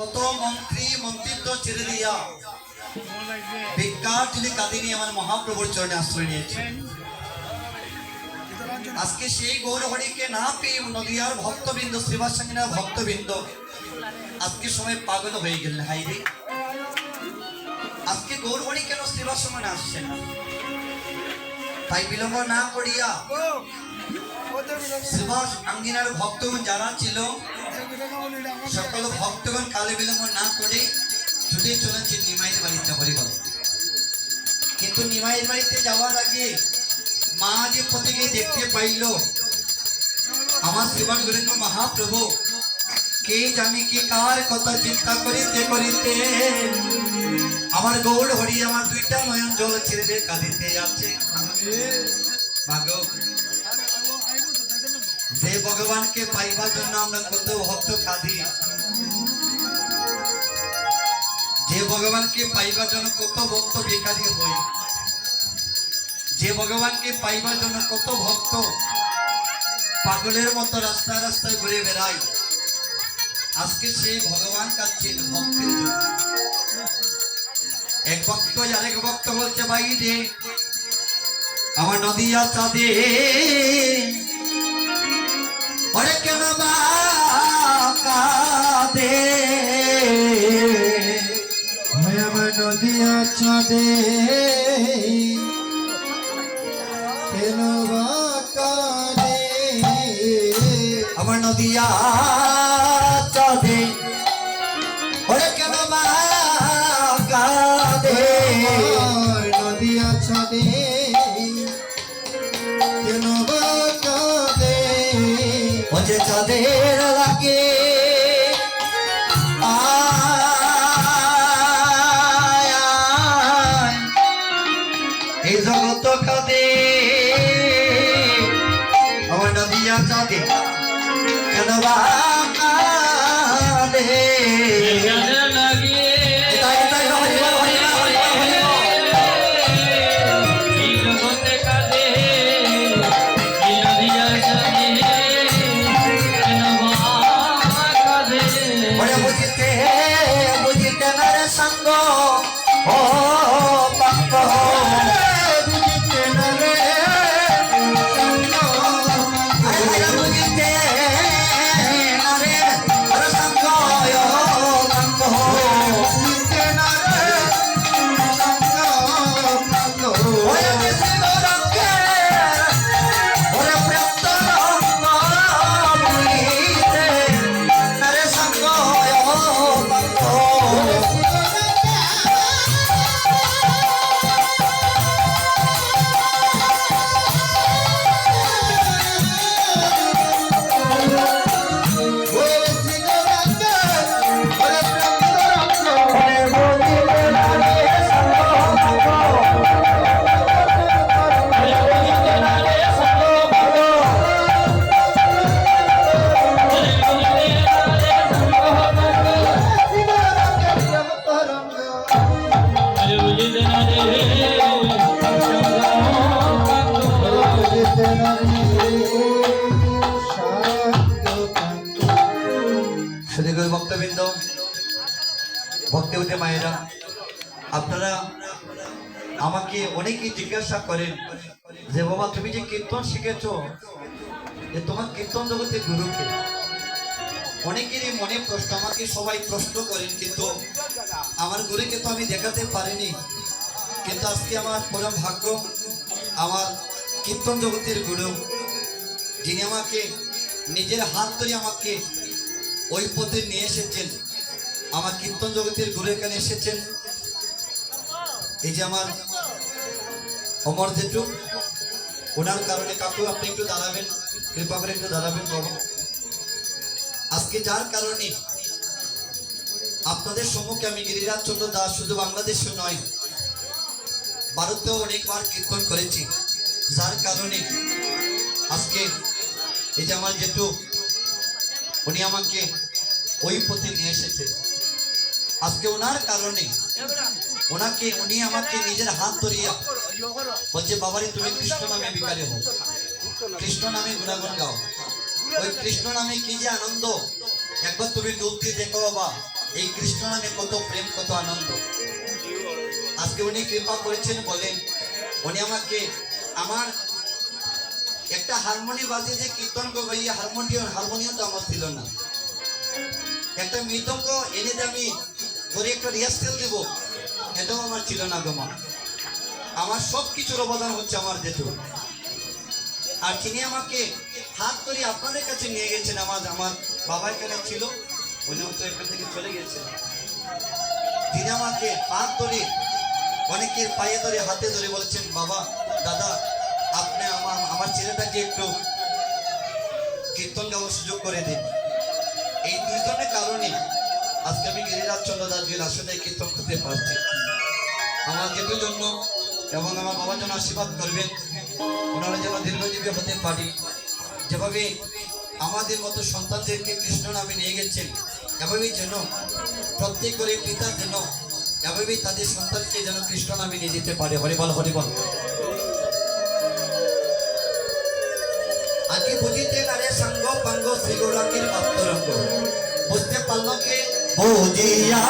কত মন্ত্রী মন্ত্রিত্ব ছেড়ে দিয়া ভিক্ষার তিনি কাঁদিনি আমার মহাপ্রভুর চরণে আশ্রয় নিয়েছে। আজকে সেই গৌরহরিকে না পেয়ে নদিয়ার ভক্তবৃন্দ শ্রীবাসাঙ্গিনার ভক্তবৃন্দ আজকে সময় পাগল হয়ে গেলেন। হাই রে, আজকে গৌরহরি কেন শ্রীবাসাঙ্গনে আসছে না? তাই বিলম্ব না করিয়া শ্রীবাস আঙ্গিনার ভক্তগণ যারা ছিল সকল ভক্তগণ কালে বিলম্ব না করে ছুটে চলেছে নিমাইয়ের বাড়িতে হরিবল। কিন্তু নিমাইয়ের বাড়িতে যাওয়ার আগে মা যে পথে দেখতে পাইল আমার শ্রীমান গুরেন্দ্র মহাপ্রভু কে জানে কি কার কথা চিন্তা করিতে করিতে আমার গৌড় হরি আমার দুইটা নয়ন জল ছেড়ে কাঁদিতে যাচ্ছে। যে ভগবানকে পাইবার জন্য আমরা কত ভক্ত কাঁদি, যে ভগবানকে পাইবার জন্য কত ভক্ত বেকারি হই, যে ভগবানকে পাইবার জন্য কত ভক্ত পাগলের মতো রাস্তায় রাস্তায় ঘুরে বেড়াই, আজকে সেই ভগবান কাঁদছেন ভক্তের জন্য। এক ভক্ত আরেক ভক্ত বলছে ভাই রে আমার নদিয়া চাঁদে ওরে কেন বা কাঁদে, আমার নদিয়া চাঁদে কেন বা কাঁদে, আমার নদিয়া চাঁদে ওরে কেন বা কাঁদে, আমার নদিয়া চাঁদে কেন বা কাঁদে, ও যে চাঁদের লাগে এই জগত কাঁদে, আমার নদিয়া চাঁদে কেন বা কাঁদে। বুঝিতে না রে সঙ্গ ও পাঙ্গ, বুঝিতে না রে বুঝিতে না রে সঙ্গ ও পাঙ্গ, বুঝিতে না রে সঙ্গ প্রাঙ্গ, ওরে বেশি গৌরঙ্গে ওরে প্রাপ্ত রঙ্গ, বুঝিতে না রে সঙ্গ ও পাঙ্গ। ভক্তবৃন্দ ভক্তবতী মায়েরা, আপনারা আমাকে অনেকেই জিজ্ঞাসা করেন যে বাবা তুমি যে কীর্তন শিখেছ যে তোমার কীর্তন জগতে গুরুকে। অনেকেরই মনে প্রশ্ন, আমাকে সবাই প্রশ্ন করেন, কিন্তু আমার গুরুকে তো আমি দেখাতে পারিনি। কিন্তু আজকে আমার পরম ভাগ্য, আমার কীর্তন জগতের গুরু যিনি আমাকে নিজের হাত ধরে আমাকে ওই পথে নিয়ে এসেছেন, আমার কীর্তন জগতের গুরু এখানে এসেছেন। এই যে আমার অমর জেঠু, ওনার কারণে কাকু আপনি একটু দাঁড়াবেন, কৃপা করে একটু দাঁড়াবেন বাবা। আজকে যার কারণে আপনাদের সম্মুখে আমি গিরিরাজ চন্দ্র দাস শুধু বাংলাদেশে নয় ভারতেও অনেকবার কীর্তন করেছি, যার কারণে আজকে এই যে আমার জেঠু উনি আমাকে ওই পথে নিয়ে এসেছে। আজকে ওনার কারণে উনি আমাকে নিজের হাত ধরিয়া বলছে বাবারে তুমি কৃষ্ণ নামে বিকারে হও, কৃষ্ণ নামে গুণাগুণ গাও। ওই কৃষ্ণ নামে কি যে আনন্দ, একবার তুমি ডুব দিয়ে দেখো বাবা। এই কৃষ্ণ নামে কত প্রেম, কত আনন্দ। আজকে উনি কৃপা করেছেন বলেন, উনি আমাকে আমার একটা হারমোনি বাজে যে কীর্তন করবো, এই হারমোনিয়াম তো আমার ছিল না। একটা মৃদঙ্গ এনে যে আমি করে একটা রিহার্সেল দেব, এটাও আমার ছিল না গো মা। আমার সব কিছুর অবদান হচ্ছে আমার জেঠু। আর তিনি আমাকে হাত ধরে আপনাদের কাছে নিয়ে গেছেন। আমার বাবা এখানে ছিল, উনিও তো এখান থেকে চলে গেছেন। তিনি আমাকে হাত ধরে, অনেকের পায়ে ধরে, হাতে ধরে বলেছেন, বাবা, দাদা, আপনি আমার ছেলেটাকে একটু কীর্তন গাওয়ার সুযোগ করে দিন। এই দুইজনের কারণে আজকে আমি গিরিরাজ চন্দ্র দাস আসলে কীর্তন করতে পারছি। আমার জেঠুর জন্য এবং আমার বাবার জন্য আশীর্বাদ করবেন, ওনারা যেন দীর্ঘজীবী হতে পারি। যেভাবে আমাদের মতো সন্তানদেরকে কৃষ্ণ নামে নিয়ে গেছেন, এভাবেই যেন প্রত্যেক করে পিতা যেন এভাবেই তাদের সন্তানকে যেন কৃষ্ণ নামে নিয়ে যেতে পারে। হরিবল হরিবল। আজকে বুঝিতে নারে সাঙ্গ পাঙ্গ শ্রী গৌরাঙ্গের ভক্তরঙ্গ, বুঝতে পারল কে? বুঝিয়া